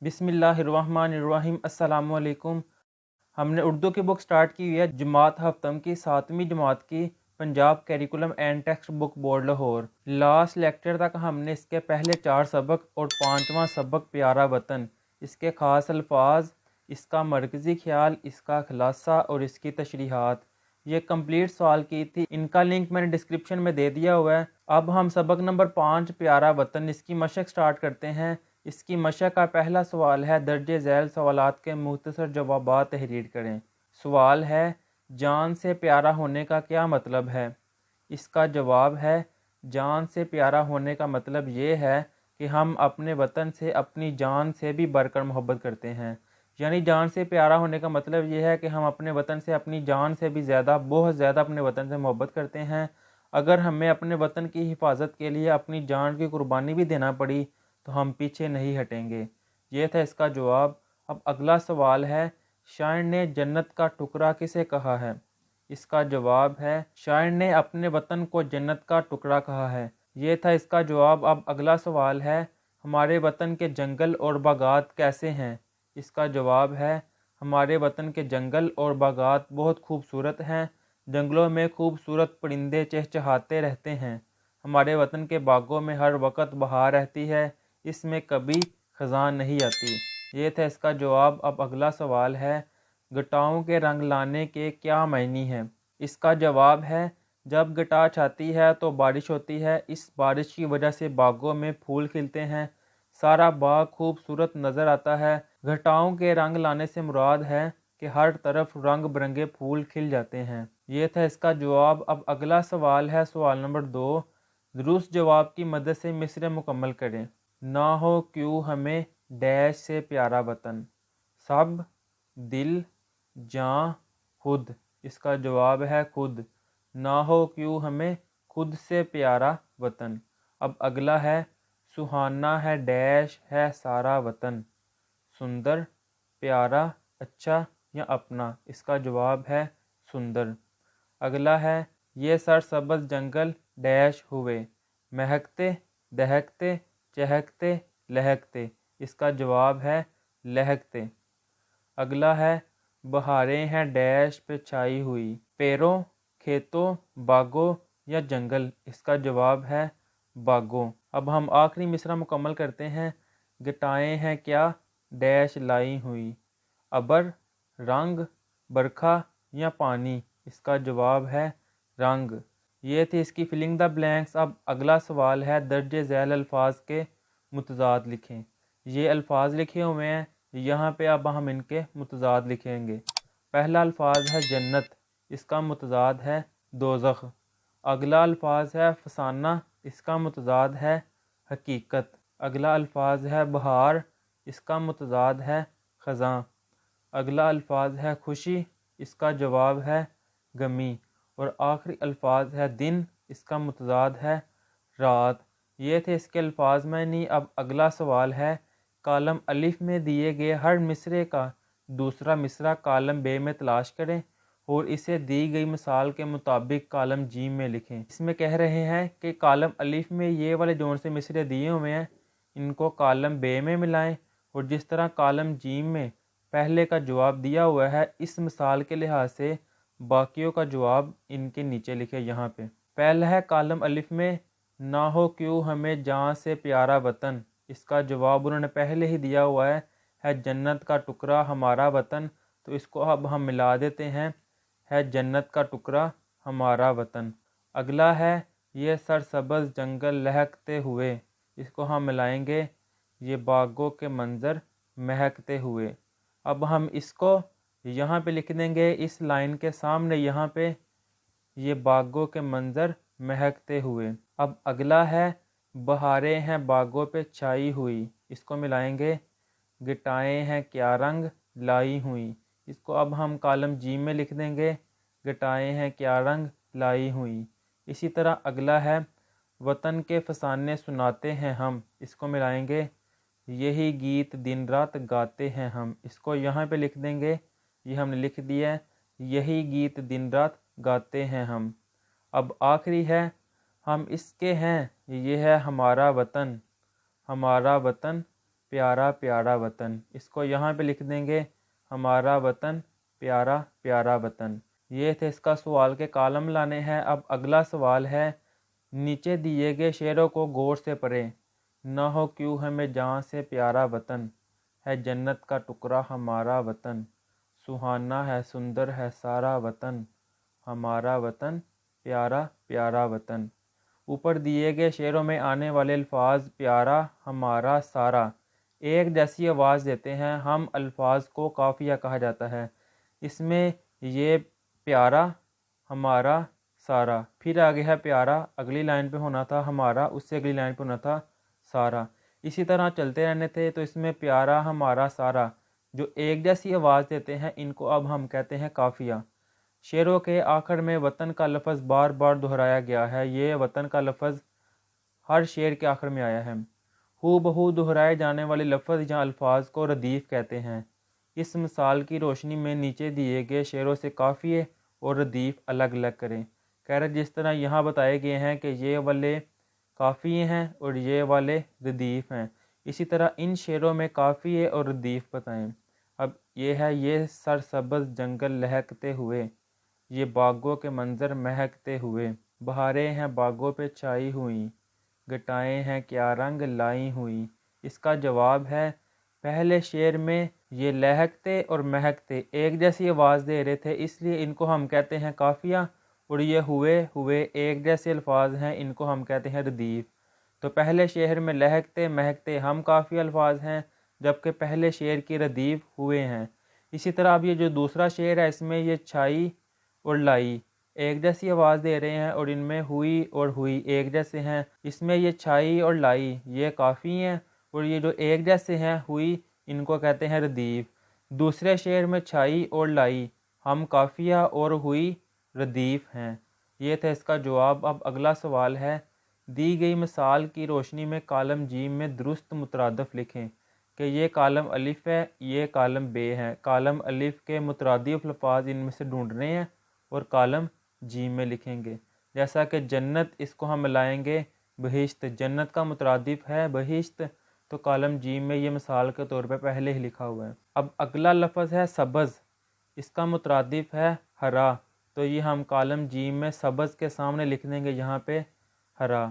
बिस्मिल्लाहिर्रहमानिर्रहीम। अस्सलामु अलैकुम। हमने उर्दू की बुक स्टार्ट की हुई है जमात हफ्तम की 7वीं जमात की Punjab curriculum and text book board Lahore. Last lecture तक हमने इसके पहले 4 सबक और 5वां सबक प्यारा वतन, इसके ख़ास अल्फाज, इसका मरकज़ी ख्याल, इसका खुलासा और इसकी तशरीहात ये कंप्लीट सॉल्व की थी। इनका लिंक मैंने डिस्क्रिप्शन में दे दिया हुआ है। अब हम सबक नंबर 5 प्यारा वतन इसकी मशक स्टार्ट करते हैं। इसकी मशक का पहला सवाल है, दर्जे झैल सवालात के मुख्तसर जवाबात तहरीर करें। सवाल है, जान से प्यारा होने का क्या मतलब है? इसका जवाब है, जान से प्यारा होने का मतलब ये है कि हम अपने वतन से अपनी जान से भी बढ़कर मोहब्बत करते हैं। यानी जान से प्यारा होने का मतलब ये है कि हम अपने वतन से अपनी जान से भी ज़्यादा, बहुत ज़्यादा अपने वतन से मोहब्बत करते हैं। अगर हमें अपने वतन की हिफाजत के लिए अपनी जान की कुर्बानी भी देना पड़ी तो हम पीछे नहीं हटेंगे। ये था इसका जवाब। अब अगला सवाल है, शायर ने जन्नत का टुकड़ा किसे कहा है? इसका जवाब है, शायर ने अपने वतन को जन्नत का टुकड़ा कहा है। ये था इसका जवाब। अब अगला सवाल है, हमारे वतन के जंगल और बागात कैसे हैं? इसका जवाब है, हमारे वतन के जंगल और बागात बहुत खूबसूरत हैं। जंगलों में खूबसूरत परिंदे चहचहाते रहते हैं। हमारे वतन के बागों में हर वक्त बहार रहती है, इसमें कभी खज़ां नहीं आती। ये था इसका जवाब। अब अगला सवाल है, घटाओं के रंग लाने के क्या मायने हैं? इसका जवाब है, जब घटा छाती है तो बारिश होती है। इस बारिश की वजह से बागों में फूल खिलते हैं, सारा बाग खूबसूरत नज़र आता है। घटाओं के रंग लाने से मुराद है कि हर तरफ रंग बिरंगे फूल खिल जाते हैं। ये था इसका जवाब। अब अगला सवाल है, सवाल नंबर 2, दुरुस्त जवाब की मदद से मिसरे मुकम्मल करें। ना हो क्यों हमें डैश से प्यारा वतन, सब, दिल, जान, खुद। इसका जवाब है खुद। ना हो क्यों हमें खुद से प्यारा वतन। अब अगला है, सुहाना है डैश है सारा वतन, सुंदर, प्यारा, अच्छा या अपना। इसका जवाब है सुंदर। अगला है, ये सरसब्ज़ जंगल डैश हुए, महकते, दहकते, चहकते, लहकते। इसका जवाब है लहकते। अगला है, बहारें हैं डैश पे छाई हुई, पेड़ों, खेतों, बागों या जंगल। इसका जवाब है बागों। अब हम आखिरी मिसरा मुकम्मल करते हैं। घटाएं हैं क्या डैश लाई हुई, अबर, रंग, बरखा या पानी। इसका जवाब है रंग। ये थी इसकी फिलिंग द ब्लैंक्स। अब अगला सवाल है, दर्जे झैल अल्फाज के मुतज़ाद लिखें। ये अल्फाज लिखे हुए हैं, यहाँ पे अब हम इनके मुतज़ाद लिखेंगे। पहला अल्फाज है जन्नत, इसका मुतज़ाद है दोज़ख। अगला अल्फाज है फसाना, इसका मुतज़ाद है हकीकत। अगला अल्फाज है बहार, इसका मुतज़ाद है ख़ज़ां। अगला अल्फाज है खुशी, इसका जवाब है गमी। और आखिरी अल्फाज है दिन, इसका मुतज़ाद है रात। ये थे इसके अल्फाज मानी। अब अगला सवाल है, कॉलम अलिफ में दिए गए हर मिसरे का दूसरा मिसरा कॉलम बे में तलाश करें और इसे दी गई मिसाल के मुताबिक कॉलम जी में लिखें। इसमें कह रहे हैं कि कॉलम अलिफ में ये वाले जोन से मिसरे दिए हुए हैं, इनको कॉलम बे में मिलाएं और जिस तरह कॉलम जी में पहले का जवाब दिया हुआ है, इस मिसाल के लिहाज से बाकियों का जवाब इनके नीचे लिखे। यहाँ पे पहला है कॉलम अलिफ में, ना हो क्यों हमें जहाँ से प्यारा वतन। इसका जवाब उन्होंने पहले ही दिया हुआ है जन्नत का टुकड़ा हमारा वतन। तो इसको अब हम मिला देते हैं, है जन्नत का टुकड़ा हमारा वतन। अगला है, ये सरसब्ज़ जंगल लहकते हुए। इसको हम मिलाएंगे, ये बागों के मंज़र महकते हुए। अब हम इसको यहाँ पे लिख देंगे, इस लाइन के सामने यहाँ पे, ये बागों के मंज़र महकते हुए। अब अगला है, बहारें हैं बागों पे छाई हुई। इसको मिलाएंगे, घटाएं हैं क्या रंग लाई हुई। इसको अब हम कॉलम जी में लिख देंगे, घटाएं हैं क्या रंग लाई हुई। इसी तरह अगला है, वतन के फसाने सुनाते हैं हम। इसको मिलाएंगे, यही गीत दिन रात गाते हैं हम। इसको यहाँ पे लिख देंगे, ये हमने लिख दिया है, यही गीत दिन रात गाते हैं हम। अब आखिरी है, हम इसके हैं, ये है हमारा वतन, हमारा वतन پیارا پیارا وطن، اس کو یہاں پہ لکھ دیں گے ہمارا وطن پیارا پیارا وطن۔ یہ تھے اس کا سوال کے کالم لانے ہیں۔ اب اگلا سوال ہے، نیچے دیے گئے شعروں کو غور سے پڑھیں۔ نہ ہو کیوں ہمیں جہاں سے پیارا وطن، ہے جنت کا ٹکڑا ہمارا وطن، سہانا ہے سندر ہے سارا وطن، ہمارا وطن پیارا پیارا وطن۔ اوپر دیے گئے شعروں میں آنے والے الفاظ پیارا، ہمارا، سارا ایک جیسی آواز دیتے ہیں، ہم الفاظ کو قافیہ کہا جاتا ہے۔ اس میں یہ پیارا، ہمارا، سارا، پھر آگے ہے پیارا، اگلی لائن پہ ہونا تھا ہمارا، اس سے اگلی لائن پہ ہونا تھا سارا، اسی طرح چلتے رہنے تھے۔ تو اس میں پیارا، ہمارا، سارا جو ایک جیسی آواز دیتے ہیں ان کو اب ہم کہتے ہیں قافیہ۔ شعروں کے آخر میں وطن کا لفظ بار بار دہرایا گیا ہے، یہ وطن کا لفظ ہر شعر کے آخر میں آیا ہے۔ ہو بہو دہرائے جانے والے لفظ یا الفاظ کو ردیف کہتے ہیں۔ اس مثال کی روشنی میں نیچے دیے گئے شعروں سے قافیے اور ردیف الگ الگ کریں۔ کہہ رہے جس طرح یہاں بتائے گئے ہیں کہ یہ والے قافیے ہیں اور یہ والے ردیف ہیں، اسی طرح ان شعروں میں قافیے اور ردیف بتائیں۔ اب یہ ہے، یہ سرسبز جنگل لہکتے ہوئے، یہ باغوں کے منظر مہکتے ہوئے، بہاریں ہیں باغوں پہ چھائی ہوئیں، گٹائیں ہیں کیا رنگ لائی ہوئیں۔ اس کا جواب ہے، پہلے شعر میں یہ لہکتے اور مہکتے ایک جیسی آواز دے رہے تھے، اس لیے ان کو ہم کہتے ہیں قافیہ، اور یہ ہوئے ایک جیسے الفاظ ہیں، ان کو ہم کہتے ہیں ردیف۔ تو پہلے شعر میں لہکتے مہکتے ہم قافیہ الفاظ ہیں، جبکہ پہلے شعر کی ردیف ہوئے ہیں۔ اسی طرح اب یہ جو دوسرا شعر ہے، اس میں یہ چھائی اور لائی ایک جیسی آواز دے رہے ہیں، اور ان میں ہوئی اور ہوئی ایک جیسے ہیں۔ اس میں یہ چھائی اور لائی یہ قافی ہیں، اور یہ جو ایک جیسے ہیں ہوئی، ان کو کہتے ہیں ردیف۔ دوسرے شعر میں چھائی اور لائی ہم قافیہ اور ہوئی ردیف ہیں۔ یہ تھا اس کا جواب۔ اب اگلا سوال ہے، دی گئی مثال کی روشنی میں کالم جیم میں درست مترادف لکھیں کہ یہ کالم الف ہے، یہ کالم بے ہے۔ کالم الف کے مترادف الفاظ ان میں سے ڈھونڈنے ہیں اور کالم جیم میں لکھیں گے۔ جیسا کہ جنت، اس کو ہم ملائیں گے بہشت، جنت کا مترادف ہے بہشت، تو کالم جیم میں یہ مثال کے طور پہ پہلے ہی لکھا ہوا ہے۔ اب اگلا لفظ ہے سبز، اس کا مترادف ہے ہرا، تو یہ ہم کالم جیم میں سبز کے سامنے لکھ دیں گے یہاں پہ ہرا۔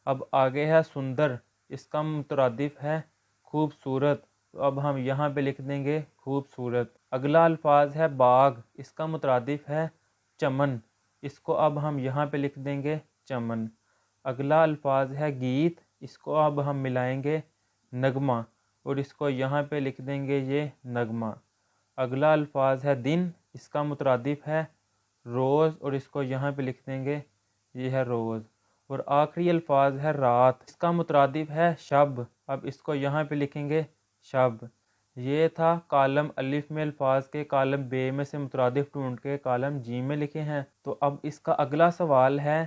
اب آگے ہے سندر، اس کا مترادف ہے خوبصورت، تو اب ہم یہاں پہ لکھ دیں گے خوبصورت۔ اگلا الفاظ ہے باغ، اس کا مترادف ہے چمن، اس کو اب ہم یہاں پہ لکھ دیں گے چمن۔ اگلا الفاظ ہے گیت، اس کو اب ہم ملائیں گے نغمہ، اور اس کو یہاں پہ لکھ دیں گے یہ نغمہ۔ اگلا الفاظ ہے دن، اس کا مترادف ہے روز، اور اس کو یہاں پہ لکھ دیں گے یہ ہے روز۔ اور آخری الفاظ ہے رات، اس کا مترادف ہے شب، اب اس کو یہاں پہ لکھیں گے شب۔ یہ تھا کالم الف میں الفاظ کے، کالم بے میں سے مترادف ڈھونڈ کے کالم جیم میں لکھے ہیں۔ تو اب اس کا اگلا سوال ہے،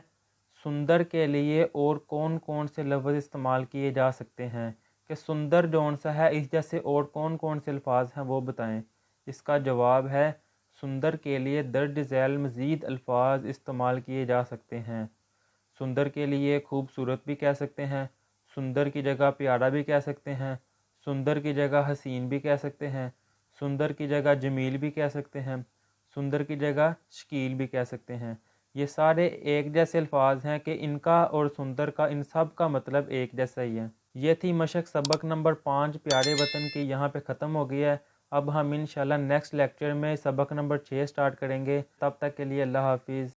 سندر کے لیے اور کون کون سے لفظ استعمال کیے جا سکتے ہیں، کہ سندر جون سا ہے اس جیسے اور کون کون سے الفاظ ہیں وہ بتائیں۔ اس کا جواب ہے، سندر کے لیے درج ذیل مزید الفاظ استعمال کیے جا سکتے ہیں۔ سندر کے لیے خوبصورت بھی کہہ سکتے ہیں، سندر کی جگہ پیارا بھی کہہ سکتے ہیں، سندر کی جگہ حسین بھی کہہ سکتے ہیں، سندر کی جگہ جمیل بھی کہہ سکتے ہیں، سندر کی جگہ شکیل بھی کہہ سکتے ہیں۔ یہ سارے ایک جیسے الفاظ ہیں کہ ان کا اور سندر کا، ان سب کا مطلب ایک جیسا ہی ہے۔ یہ تھی مشق سبق نمبر 5 پیارے وطن کی، یہاں پہ ختم ہو گیا ہے۔ اب ہم انشاءاللہ نیکسٹ لیکچر میں سبق نمبر 6 سٹارٹ کریں گے۔ تب تک کے لیے اللہ حافظ۔